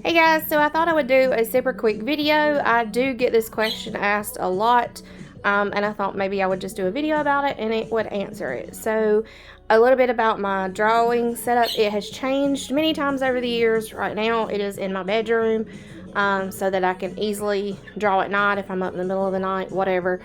Hey guys, so I thought I would do a super quick video. I do get this question asked a lot, and I thought maybe I would just do a video about it and it would answer it. So a little bit about my drawing setup. It has changed many times over the years. Right now it is in my bedroom, so that I can easily draw at night if I'm up in the middle of the night, whatever.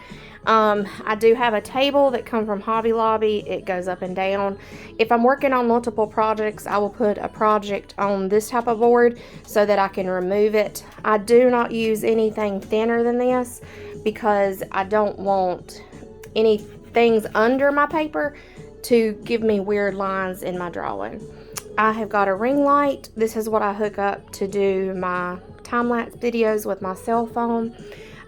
I do have a table that comes from Hobby Lobby. It goes up and down. If I'm working on multiple projects, I will put a project on this type of board so that I can remove it. I do not use anything thinner than this because I don't want any things under my paper to give me weird lines in my drawing. I have got a ring light. This is what I hook up to do my time-lapse videos with my cell phone.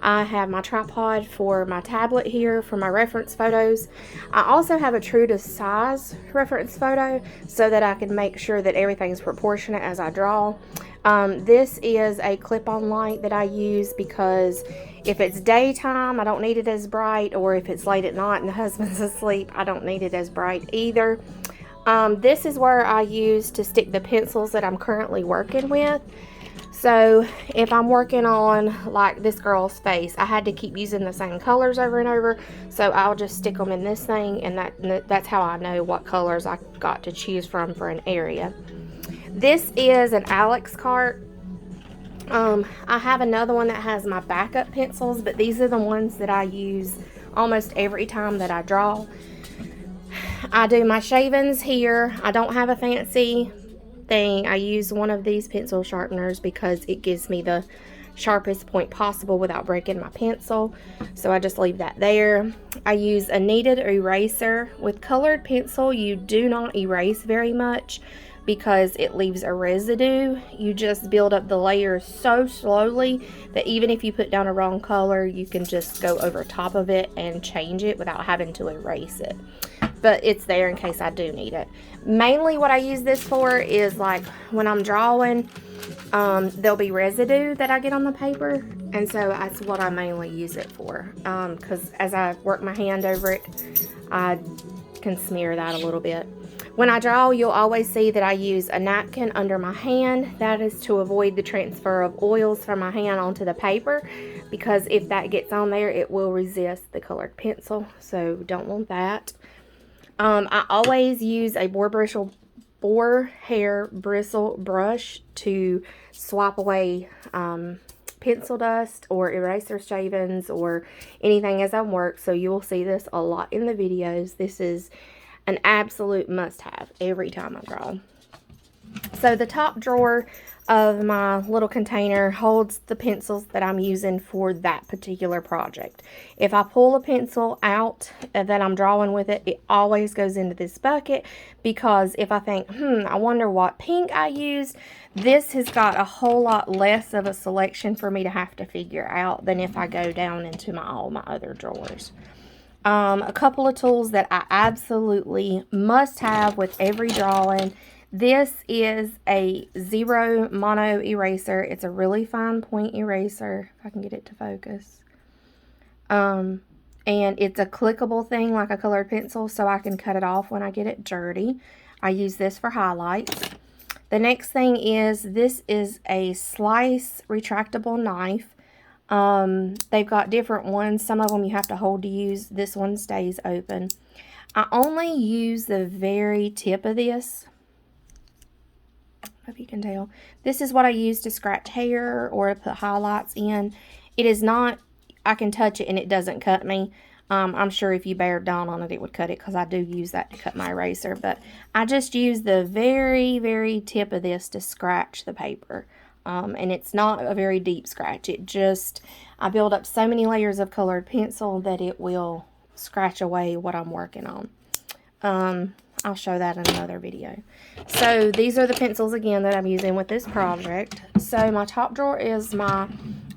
I have my tripod for my tablet here for my reference photos. I also have a true to size reference photo so that I can make sure that everything's proportionate as I draw. This is a clip-on light that I use because if it's daytime, I don't need it as bright, or if it's late at night and the husband's asleep, I don't need it as bright either. This is where I use to stick the pencils that I'm currently working with. So if I'm working on like this girl's face, I had to keep using the same colors over and over, so I'll just stick them in this thing, and that's how I know what colors I got to choose from for an area. This is an Alex cart. I have another one that has my backup pencils, but these are the ones that I use almost every time that I draw. I do my shavings here. I don't have a fancy thing. I use one of these pencil sharpeners because it gives me the sharpest point possible without breaking my pencil, so I just leave that there. I use a kneaded eraser. With colored pencil, you do not erase very much because it leaves a residue. You just build up the layers so slowly that even if you put down a wrong color, you can just go over top of it and change it without having to erase it. But it's there in case I do need it. Mainly what I use this for is like when I'm drawing, there'll be residue that I get on the paper, and so that's what I mainly use it for, because as I work my hand over it, I can smear that a little bit. When I draw, you'll always see that I use a napkin under my hand. That is to avoid the transfer of oils from my hand onto the paper, because if that gets on there, it will resist the colored pencil, so don't want that. I always use a boar hair bristle brush to swap away pencil dust or eraser shavings or anything as I work, so you will see this a lot in the videos. This is an absolute must-have every time I draw. So the top drawer of my little container holds the pencils that I'm using for that particular project. If I pull a pencil out that I'm drawing with it, it always goes into this bucket, because if I think, I wonder what pink I used, this has got a whole lot less of a selection for me to have to figure out than if I go down into all my other drawers. A couple of tools that I absolutely must have with every drawing. This is a Zero Mono eraser. It's a really fine point eraser, if I can get it to focus. And it's a clickable thing like a colored pencil, so I can cut it off when I get it dirty. I use this for highlights. The next thing is, this is a slice retractable knife. They've got different ones. Some of them you have to hold to use. This one stays open. I only use the very tip of this. Hope you can tell. This is what I use to scratch hair or to put highlights in. It is not, I can touch it and it doesn't cut me. I'm sure if you bared down on it, it would cut it, because I do use that to cut my eraser. But I just use the very, very tip of this to scratch the paper. And it's not a very deep scratch. It just, I build up so many layers of colored pencil that it will scratch away what I'm working on. I'll show that in another video. So these are the pencils again that I'm using with this project. So my top drawer is my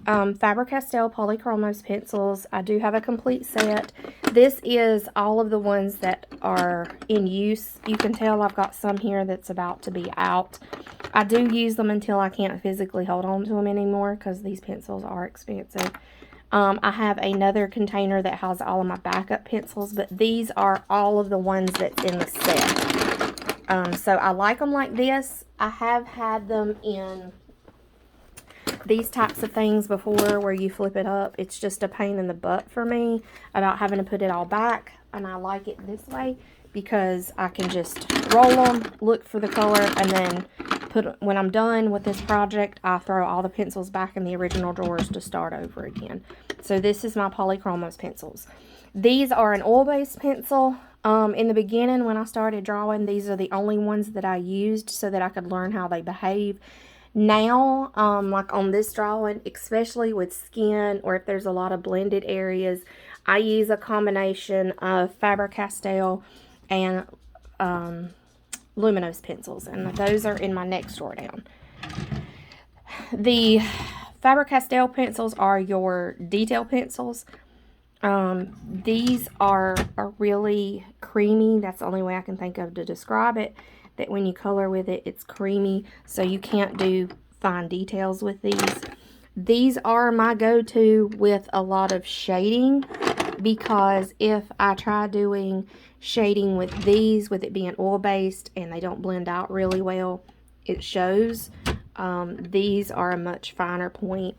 Faber-Castell Polychromos pencils. I do have a complete set. This is all of the ones that are in use. You can tell I've got some here that's about to be out. I do use them until I can't physically hold on to them anymore, because these pencils are expensive. I have another container that has all of my backup pencils, but these are all of the ones that's in the set. So I like them like this. I have had them in these types of things before where you flip it up. It's just a pain in the butt for me about having to put it all back, and I like it this way because I can just roll them, look for the color, and then when I'm done with this project, I throw all the pencils back in the original drawers to start over again. So this is my Polychromos pencils. These are an oil-based pencil. In the beginning when I started drawing, these are the only ones that I used so that I could learn how they behave. Now, like on this drawing, especially with skin or if there's a lot of blended areas, I use a combination of Faber-Castell and Luminous pencils, and those are in my next drawer down. The Faber-Castell pencils are your detail pencils. These are really creamy. That's the only way I can think of to describe it. That when you color with it, it's creamy, so you can't do fine details with these. These are my go-to with a lot of shading, because if I try doing shading with these, with it being oil-based and they don't blend out really well, it shows. These are a much finer point.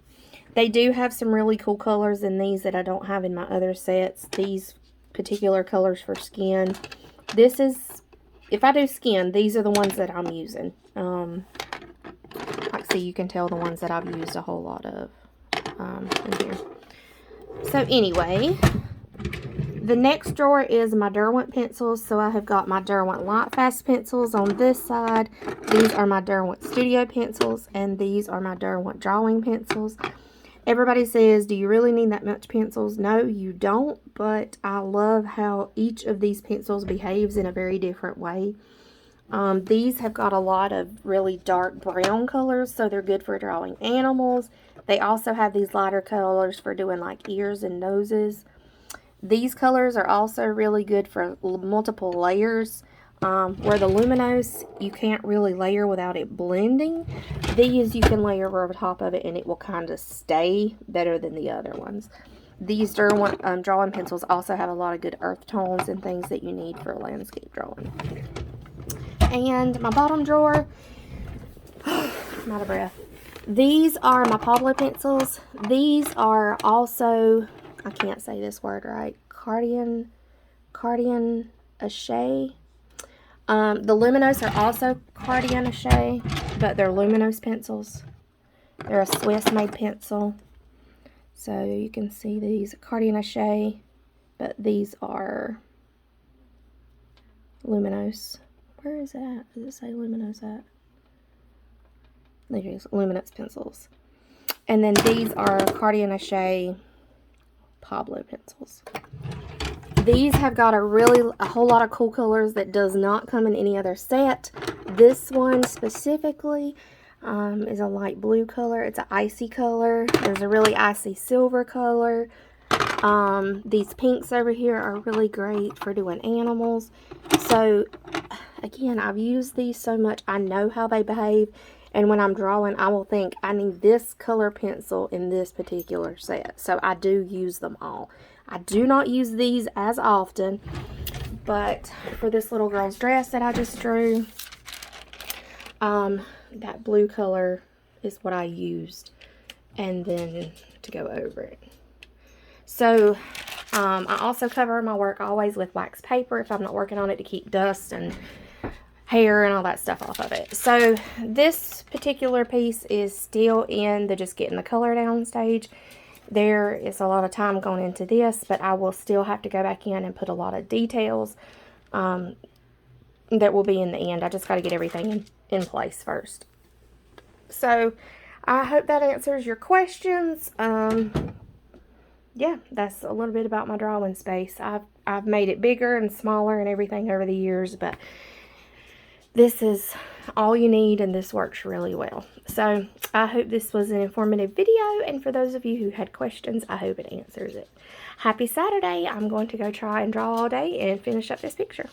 They do have some really cool colors in these that I don't have in my other sets. These particular colors for skin. This is, if I do skin, these are the ones that I'm using. Like, see, you can tell the ones that I've used a whole lot of in here. So anyway, the next drawer is my Derwent pencils. So I have got my Derwent Lightfast pencils on this side. These are my Derwent Studio pencils, and these are my Derwent drawing pencils. Everybody says, do you really need that much pencils? No, you don't, but I love how each of these pencils behaves in a very different way. These have got a lot of really dark brown colors, so they're good for drawing animals. They also have these lighter colors for doing like ears and noses. These colors are also really good for multiple layers. Where the Luminous, you can't really layer without it blending. These you can layer over top of it and it will kind of stay better than the other ones. These Derwent drawing pencils also have a lot of good earth tones and things that you need for landscape drawing. And my bottom drawer, I'm out of breath. These are my Pablo pencils. These are also, I can't say this word right, Cardian Ache. The Luminous are also Cardian Ache, but they're Luminous pencils. They're a Swiss-made pencil. So you can see these Cardian Ache, but these are Luminous. Where is that? Does it say Luminous at? These are Luminous pencils. And then these are Cardian Ache Pablo pencils. These have got a whole lot of cool colors that does not come in any other set. This one specifically is a light blue color. It's an icy color. There's a really icy silver color. These pinks over here are really great for doing animals. So again, I've used these so much. I know how they behave. And when I'm drawing, I will think, I need this color pencil in this particular set. So I do use them all. I do not use these as often, but for this little girl's dress that I just drew, that blue color is what I used, and then to go over it. So I also cover my work always with wax paper if I'm not working on it, to keep dust and hair and all that stuff off of it. So this particular piece is still in the just getting the color down stage. There is a lot of time going into this, but I will still have to go back in and put a lot of details that will be in the end. I just got to get everything in place first. So I hope that answers your questions. Yeah, that's a little bit about my drawing space. I've made it bigger and smaller and everything over the years, but this is all you need, and this works really well. So I hope this was an informative video, and for those of you who had questions, I hope it answers it. Happy Saturday. I'm going to go try and draw all day and finish up this picture.